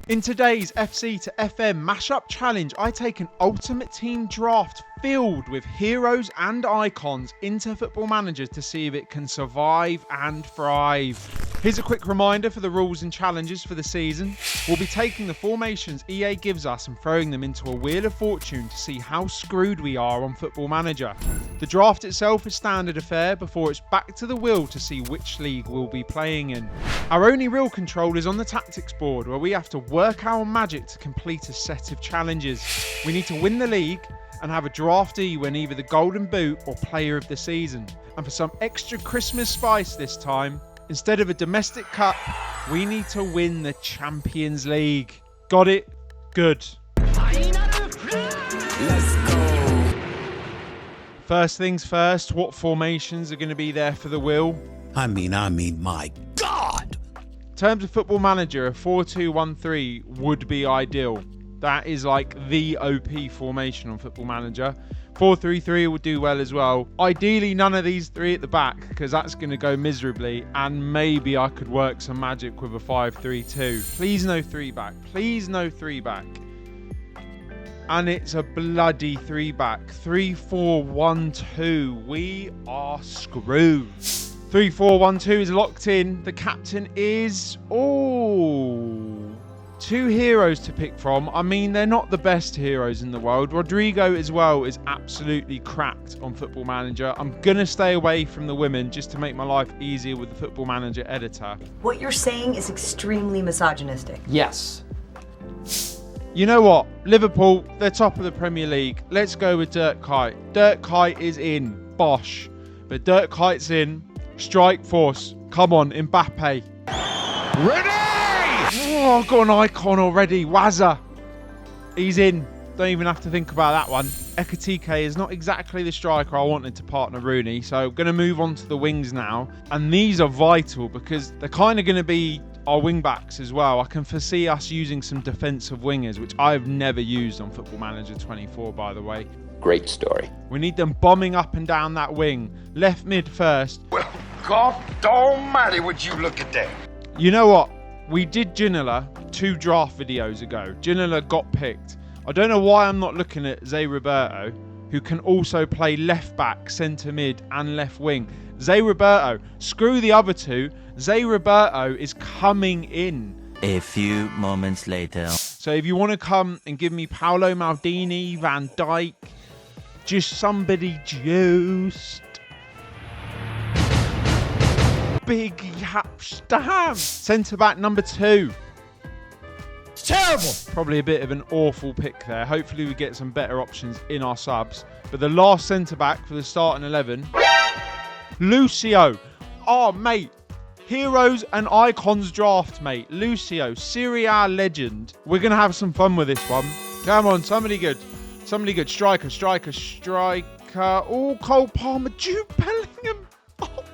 In today's FC to FM Mashup Challenge, I take an ultimate team draft filled with heroes and icons into Football Manager to see if it can survive and thrive. Here's a quick reminder for the rules and challenges for the season. We'll be taking the formations EA gives us and throwing them into a wheel of fortune to see how screwed we are on Football Manager. The draft itself is standard affair before it's back to the wheel to see which league we'll be playing in. Our only real control is on the tactics board, where we have to work our magic to complete a set of challenges. We need to win the league and have a draftee win either the Golden Boot or Player of the Season. And for some extra Christmas spice this time, instead of a domestic cup, we need to win the Champions League. Got it? Good. Let's go. First things first, what formations are going to be there for the wheel? I mean, my God! In terms of Football Manager, a 4-2-1-3 would be ideal. That is like the OP formation on Football Manager. 4-3-3 would do well as well. Ideally, none of these three at the back, because that's going to go miserably. And maybe I could work some magic with a 5-3-2. Please no 3-back. Please no 3-back. And it's a bloody 3-back. 3-4-1-2. We are screwed. 3-4-1-2 is locked in. The captain is... two heroes to pick from. I mean, they're not the best heroes in the world. Rodrigo as well is absolutely cracked on Football Manager. I'm going to stay away from the women just to make my life easier with the Football Manager editor. What you're saying is extremely misogynistic. Yes. You know what? Liverpool, they're top of the Premier League. Let's go with Dirk Kuyt. Dirk Kuyt is in. Bosh. But Dirk Kuyt's in. Strike force. Come on, Mbappe. Ready! Oh, I've got an icon already. Wazza. He's in. Don't even have to think about that one. Ekatike is not exactly the striker I wanted to partner Rooney, so I'm going to move on to the wings now. And these are vital because they're kind of going to be our wing backs as well. I can foresee us using some defensive wingers, which I've never used on Football Manager 24, by the way. Great story. We need them bombing up and down that wing. Left mid first. Well, God almighty, would you look at that? You know what? We did Ginola 2 draft videos ago. Ginola got picked. I don't know why I'm not looking at Zé Roberto, who can also play left back, centre mid and left wing. Zé Roberto, screw the other two. Zé Roberto is coming in. A few moments later. So if you want to come and give me Paolo Maldini, Van Dijk, just somebody juiced. Big Yapstam. Centre-back number 2. It's terrible! Probably a bit of an awful pick there. Hopefully we get some better options in our subs. But the last centre-back for the starting 11, Lucio. Oh, mate. Heroes and Icons draft, mate. Lucio, Serie A legend. We're going to have some fun with this one. Come on, somebody good. Somebody good. Striker. Oh, Cole Palmer, Jude Bellingham. Oh.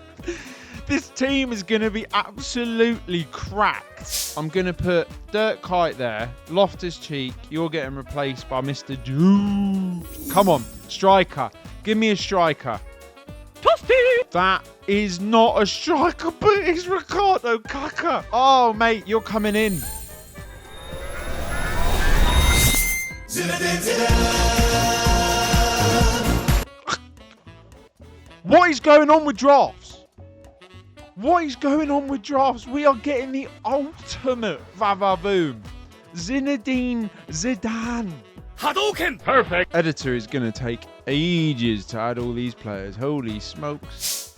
This team is going to be absolutely cracked. I'm going to put Dirk Kuyt there. Loftus-Cheek, you're getting replaced by Mr. Jude. Come on, striker. Give me a striker. Toasty! That is not a striker, but it's Ricardo Kaka. Oh, mate, you're coming in. What is going on with drafts? What is going on with drafts? We are getting the ultimate Vavavoom. Zinedine Zidane. Hadouken! Perfect! Editor is going to take ages to add all these players. Holy smokes.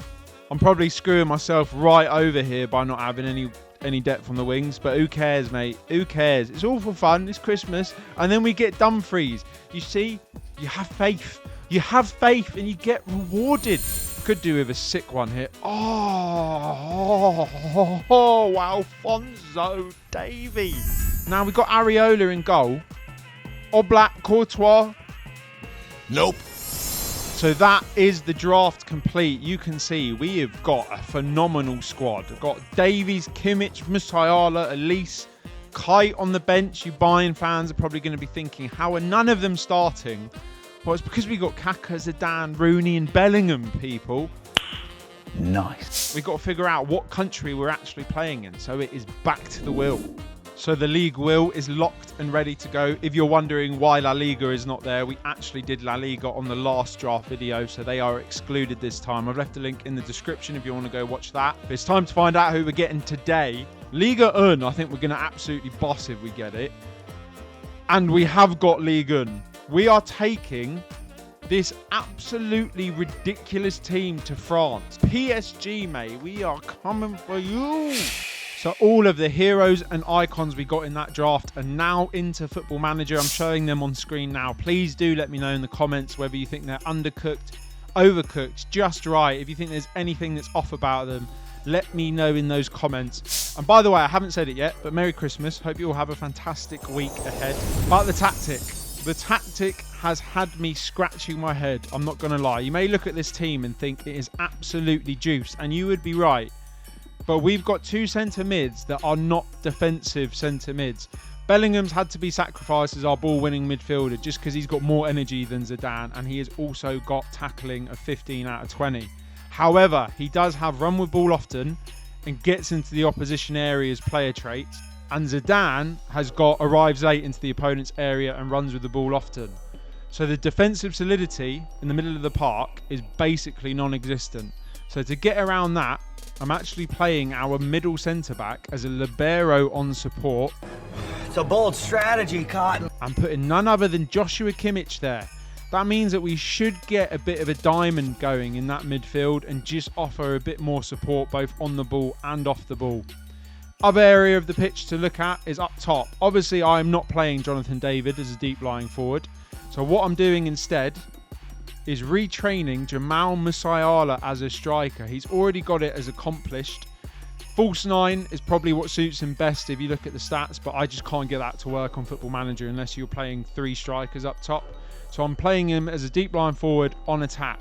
I'm probably screwing myself right over here by not having any depth on the wings, but who cares, mate? Who cares? It's all for fun. It's Christmas. And then we get Dumfries. You see? You have faith. You have faith and you get rewarded. Could do with a sick one here. Oh, Alphonso Davies. Now we've got Areola in goal. Oblak, Courtois. Nope. So that is the draft complete. You can see we have got a phenomenal squad. We've got Davies, Kimmich, Musiala, Elise, Kuyt on the bench. You Bayern fans are probably going to be thinking, how are none of them starting? Well, it's because we got Kaka, Zidane, Rooney and Bellingham, people. Nice. We've got to figure out what country we're actually playing in. So it is back to the wheel. So the League Will is locked and ready to go. If you're wondering why La Liga is not there, we actually did La Liga on the last draft video, so they are excluded this time. I've left a link in the description if you want to go watch that. But it's time to find out who we're getting today. Liga 1, I think we're going to absolutely boss if we get it. And we have got Ligue 1. We are taking this absolutely ridiculous team to France. PSG, mate, we are coming for you. So all of the heroes and icons we got in that draft are now into Football Manager. I'm showing them on screen now. Please do let me know in the comments whether you think they're undercooked, overcooked, just right. If you think there's anything that's off about them, let me know in those comments. And by the way, I haven't said it yet, but Merry Christmas. Hope you all have a fantastic week ahead. But the tactic has had me scratching my head. I'm not going to lie. You may look at this team and think it is absolutely juice, and you would be right. But we've got two centre mids that are not defensive centre mids. Bellingham's had to be sacrificed as our ball-winning midfielder just because he's got more energy than Zidane, and he has also got tackling of 15 out of 20. However, he does have run with ball often and gets into the opposition area's player traits. And Zidane has got arrives late into the opponent's area and runs with the ball often. So the defensive solidity in the middle of the park is basically non-existent. So to get around that, I'm actually playing our middle centre-back as a libero on support. It's a bold strategy, Cotton. I'm putting none other than Joshua Kimmich there. That means that we should get a bit of a diamond going in that midfield and just offer a bit more support both on the ball and off the ball. Other area of the pitch to look at is up top. Obviously, I am not playing Jonathan David as a deep lying forward. So what I'm doing instead is retraining Jamal Musiala as a striker. He's already got it as accomplished. False 9 is probably what suits him best if you look at the stats, but I just can't get that to work on Football Manager unless you're playing 3 strikers up top. So I'm playing him as a deep line forward on attack.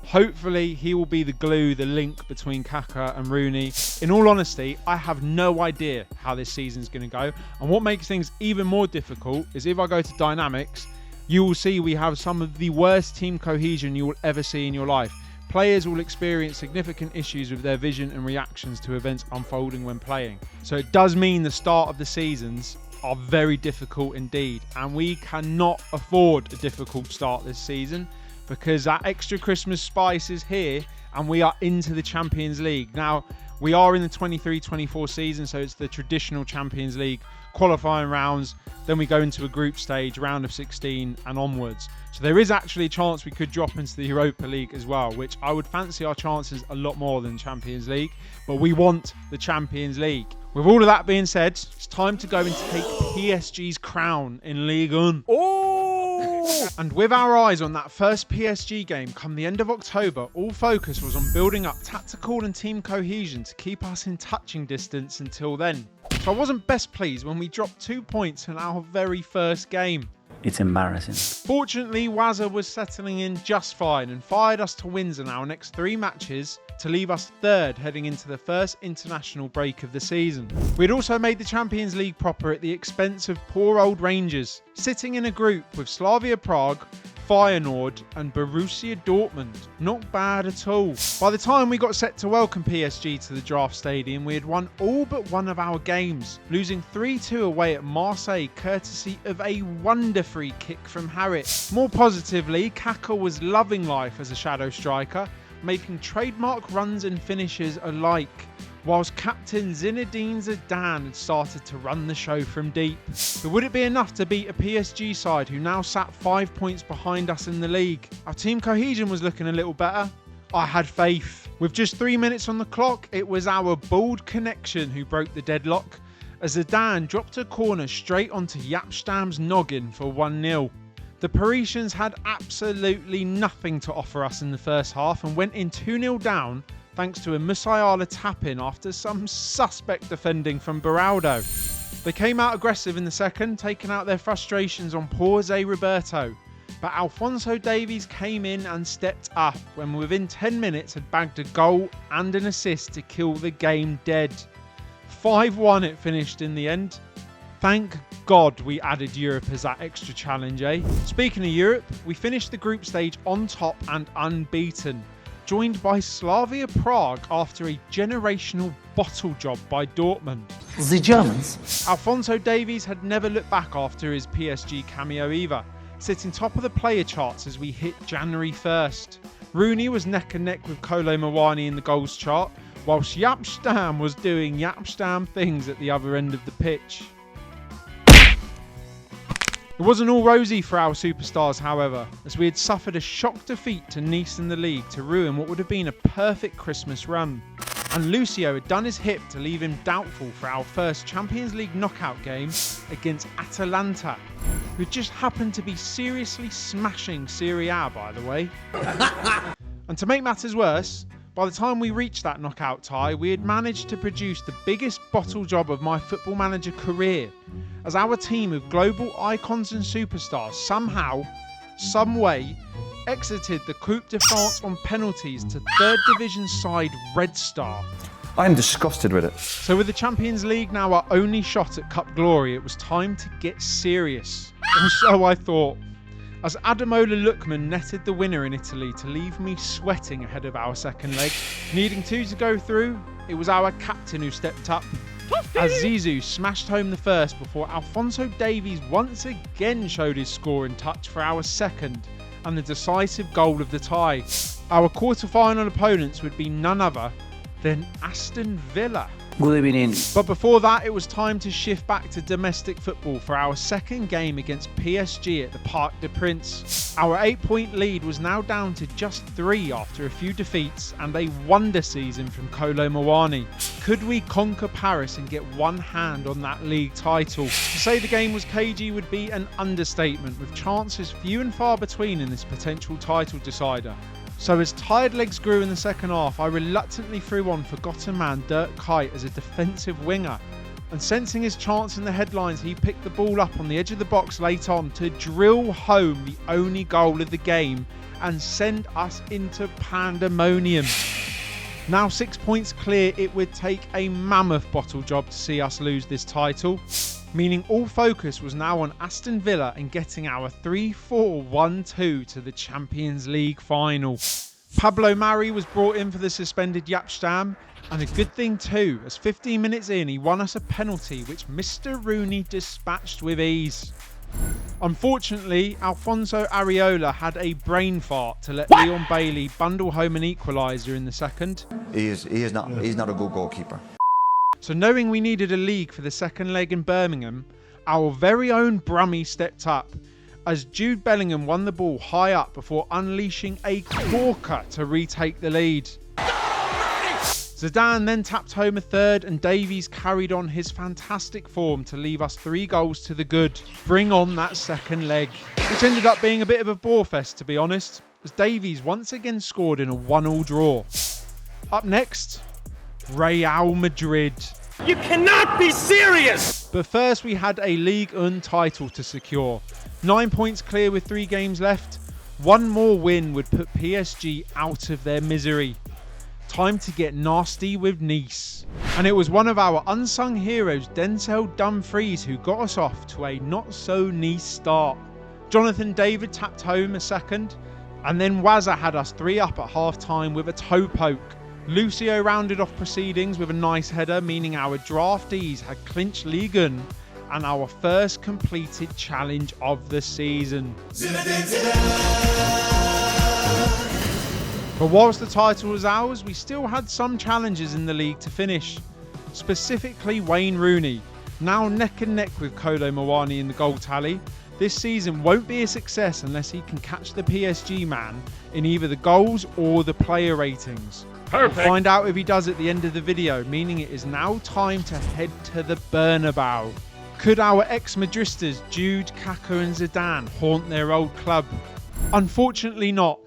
Hopefully he will be the glue, the link between Kaka and Rooney. In all honesty, I have no idea how this season's going to go. And what makes things even more difficult is if I go to dynamics, you will see we have some of the worst team cohesion you will ever see in your life. Players will experience significant issues with their vision and reactions to events unfolding when playing. So it does mean the start of the seasons are very difficult indeed. And we cannot afford a difficult start this season because that extra Christmas spice is here and we are into the Champions League. Now, we are in the 23-24 season, so it's the traditional Champions League qualifying rounds. Then we go into a group stage, round of 16 and onwards. So there is actually a chance we could drop into the Europa League as well, which I would fancy our chances a lot more than Champions League. But we want the Champions League. With all of that being said, it's time to go and take PSG's crown in Ligue 1. And with our eyes on that first PSG game come the end of October, all focus was on building up tactical and team cohesion to keep us in touching distance until then. So I wasn't best pleased when we dropped 2 points in our very first game. It's embarrassing. Fortunately, Wazza was settling in just fine and fired us to wins in our next 3 matches to leave us third heading into the first international break of the season. We'd also made the Champions League proper at the expense of poor old Rangers, sitting in a group with Slavia Prague, Feyenoord and Borussia Dortmund. Not bad at all. By the time we got set to welcome PSG to the draft stadium, we had won all but one of our games, losing 3-2 away at Marseille courtesy of a wonder free kick from Harit. More positively, Kaka was loving life as a shadow striker, making trademark runs and finishes alike, whilst captain Zinedine Zidane had started to run the show from deep. But would it be enough to beat a PSG side who now sat 5 points behind us in the league? Our team cohesion was looking a little better. I had faith. With just 3 minutes on the clock, it was our bold connection who broke the deadlock, as Zidane dropped a corner straight onto Yapstam's noggin for 1-0. The Parisians had absolutely nothing to offer us in the first half and went in 2-0 down thanks to a Musiala tap-in after some suspect defending from Beraldo. They came out aggressive in the second, taking out their frustrations on poor Zé Roberto. But Alphonso Davies came in and stepped up when within 10 minutes had bagged a goal and an assist to kill the game dead. 5-1 it finished in the end. Thank God we added Europe as that extra challenge, eh? Speaking of Europe, we finished the group stage on top and unbeaten. joined by Slavia Prague after a generational bottle job by Dortmund. The Germans. Alphonso Davies had never looked back after his PSG cameo either, sitting top of the player charts as we hit January 1st. Rooney was neck and neck with Kolo Muani in the goals chart, whilst Jaap Stam was doing Jaap Stam things at the other end of the pitch. It wasn't all rosy for our superstars, however, as we had suffered a shock defeat to Nice in the league to ruin what would have been a perfect Christmas run. And Lucio had done his hip to leave him doubtful for our first Champions League knockout game against Atalanta, who just happened to be seriously smashing Serie A, by the way. And to make matters worse, by the time we reached that knockout tie, we had managed to produce the biggest bottle job of my Football Manager career, as our team of global icons and superstars somehow, some way, exited the Coupe de France on penalties to 3rd Division side Red Star. I'm disgusted with it. So with the Champions League now our only shot at Cup glory, it was time to get serious. Or so I thought, as Ademola Lookman netted the winner in Italy to leave me sweating ahead of our second leg. Needing 2 to go through, it was our captain who stepped up, as Zizou smashed home the first before Alphonso Davies once again showed his scoring touch for our second and the decisive goal of the tie. Our quarter-final opponents would be none other than Aston Villa. Good evening. But before that, it was time to shift back to domestic football for our second game against PSG at the Parc des Princes. Our 8-point lead was now down to just 3 after a few defeats and a wonder season from Kolo Muani. Could we conquer Paris and get one hand on that league title? To say the game was cagey would be an understatement, with chances few and far between in this potential title decider. So as tired legs grew in the second half, I reluctantly threw on forgotten man Dirk Kuyt as a defensive winger. And sensing his chance in the headlines, he picked the ball up on the edge of the box late on to drill home the only goal of the game and send us into pandemonium. Now 6 points clear, it would take a mammoth bottle job to see us lose this title, meaning all focus was now on Aston Villa and getting our 3-4-1-2 to the Champions League final. Pablo Mari was brought in for the suspended Jaap Stam, and a good thing too, as 15 minutes in he won us a penalty which Mr. Rooney dispatched with ease. Unfortunately, Alfonso Areola had a brain fart to let Leon Bailey bundle home an equaliser in the second. He's not a good goalkeeper. So knowing we needed a league for the second leg in Birmingham, our very own Brummy stepped up, as Jude Bellingham won the ball high up before unleashing a corker to retake the lead. Zidane then tapped home a third, and Davies carried on his fantastic form to leave us 3 goals to the good. Bring on that second leg, which ended up being a bit of a bore fest, to be honest, as Davies once again scored in a 1-1 draw. Up next, Real Madrid. You cannot be serious! But first we had a Ligue 1 title to secure. 9 points clear with 3 games left. One more win would put PSG out of their misery. Time to get nasty with Nice. And it was one of our unsung heroes, Denzel Dumfries, who got us off to a not-so-Nice start. Jonathan David tapped home a second, and then Wazza had us 3 up at half-time with a toe poke. Lucio rounded off proceedings with a nice header, meaning our draftees had clinched Ligue 1 and our first completed challenge of the season. But whilst the title was ours, we still had some challenges in the league to finish. Specifically Wayne Rooney, now neck and neck with Kolo Muani in the goal tally. This season won't be a success unless he can catch the PSG man in either the goals or the player ratings. Perfect. We'll find out if he does at the end of the video, meaning it is now time to head to the Bernabeu. Could our ex-Madristas Jude, Kaka and Zidane haunt their old club? Unfortunately not.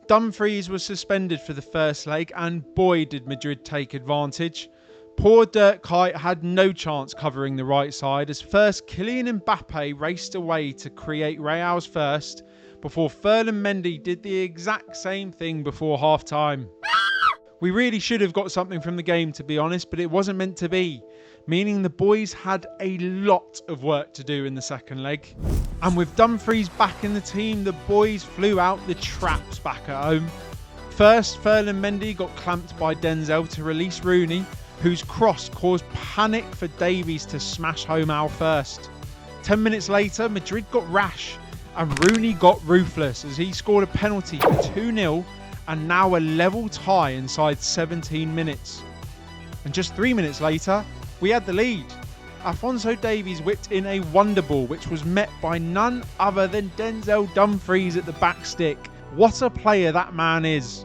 Dumfries was suspended for the first leg, and boy did Madrid take advantage. Poor Dirk Kuyt had no chance covering the right side, as first Kylian Mbappe raced away to create Real's first, before Ferland Mendy did the exact same thing before half-time. We really should have got something from the game, to be honest, but it wasn't meant to be, meaning the boys had a lot of work to do in the second leg. And with Dumfries back in the team, the boys flew out the traps back at home. First, Ferland Mendy got clamped by Denzel to release Rooney, whose cross caused panic for Davies to smash home our first. 10 minutes later, Madrid got rash and Rooney got ruthless as he scored a penalty for 2-0 and now a level tie inside 17 minutes. And just 3 minutes later, we had the lead. Alphonso Davies whipped in a wonder ball, which was met by none other than Denzel Dumfries at the back stick. What a player that man is.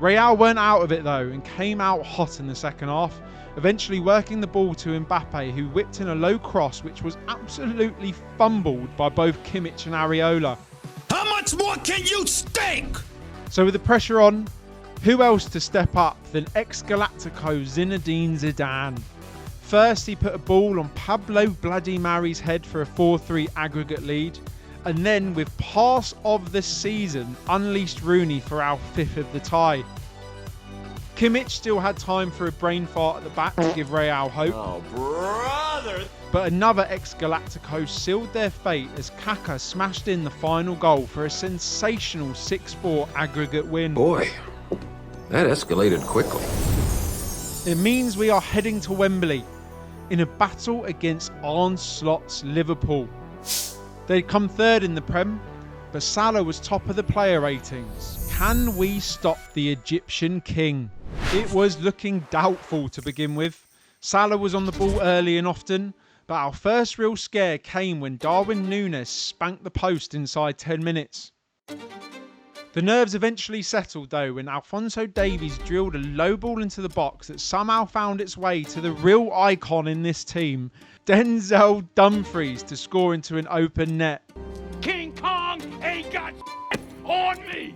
Real weren't out of it though and came out hot in the second half, eventually working the ball to Mbappe, who whipped in a low cross which was absolutely fumbled by both Kimmich and Areola. How much more can you stink? So with the pressure on, who else to step up than ex-Galactico Zinedine Zidane? First, he put a ball on Pablo Bloody Mary's head for a 4-3 aggregate lead, and then with pass of the season, unleashed Rooney for our 5th of the tie. Kimmich still had time for a brain fart at the back to give Real hope. Oh, brother! But another ex-Galactico sealed their fate as Kaká smashed in the final goal for a sensational 6-4 aggregate win. Boy, that escalated quickly. It means we are heading to Wembley in a battle against Arne Slot's Liverpool. They'd come third in the Prem, but Salah was top of the player ratings. Can we stop the Egyptian king? It was looking doubtful to begin with. Salah was on the ball early and often, but our first real scare came when Darwin Núñez spanked the post inside 10 minutes. The nerves eventually settled though when Alphonso Davies drilled a low ball into the box that somehow found its way to the real icon in this team, Denzel Dumfries, to score into an open net. King Kong ain't got on me!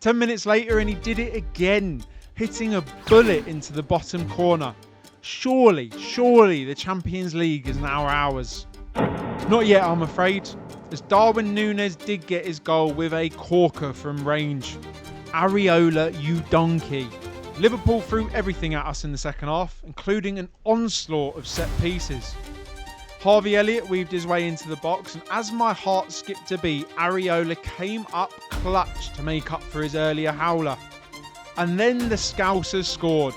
10 minutes later and he did it again, hitting a bullet into the bottom corner. Surely the Champions League is now ours. Not yet, I'm afraid, as Darwin Núñez did get his goal with a corker from range. Areola, you donkey. Liverpool threw everything at us in the second half, including an onslaught of set pieces. Harvey Elliott weaved his way into the box, and as my heart skipped a beat, Areola came up clutch to make up for his earlier howler. And then the Scousers scored.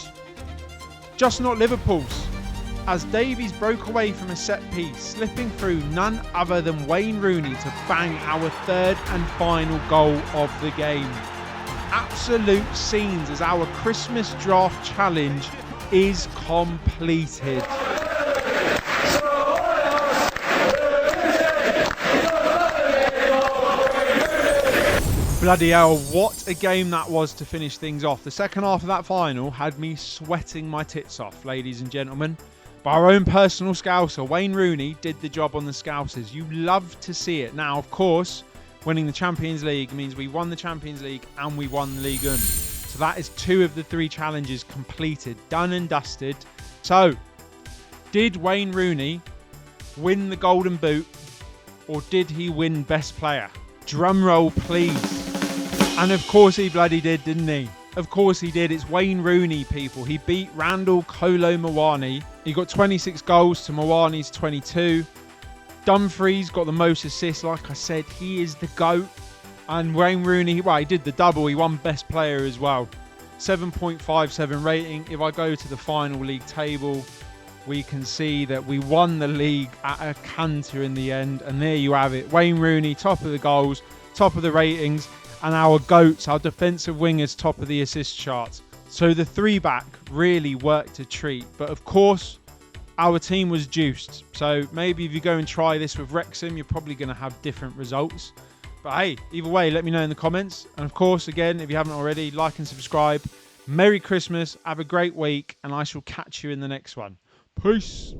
Just not Liverpool's, as Davies broke away from a set piece, slipping through none other than Wayne Rooney to bang our third and final goal of the game. Absolute scenes as our Christmas draft challenge is completed. Bloody hell, what a game that was to finish things off. The second half of that final had me sweating my tits off, ladies and gentlemen. But our own personal Scouser, Wayne Rooney, did the job on the Scousers. You love to see it. Now, of course, winning the Champions League means we won the Champions League and we won the Ligue 1. So that is 2 of the 3 challenges completed, done and dusted. So, did Wayne Rooney win the Golden Boot, or did he win Best Player? Drum roll, please. And of course he bloody did, didn't he? Of course he did. It's Wayne Rooney, people. He beat Randall Kolo Muani. He got 26 goals to Muani's 22. Dumfries got the most assists. Like I said, he is the GOAT. And Wayne Rooney, well, he did the double. He won Best Player as well. 7.57 rating. If I go to the final league table, we can see that we won the league at a canter in the end. And there you have it. Wayne Rooney, top of the goals, top of the ratings. And our GOATs, our defensive wingers, top of the assist chart. So the 3-back really worked a treat. But of course, our team was juiced. So maybe if you go and try this with Wrexham, you're probably going to have different results. But hey, either way, let me know in the comments. And of course, again, if you haven't already, like and subscribe. Merry Christmas, have a great week, and I shall catch you in the next one. Peace.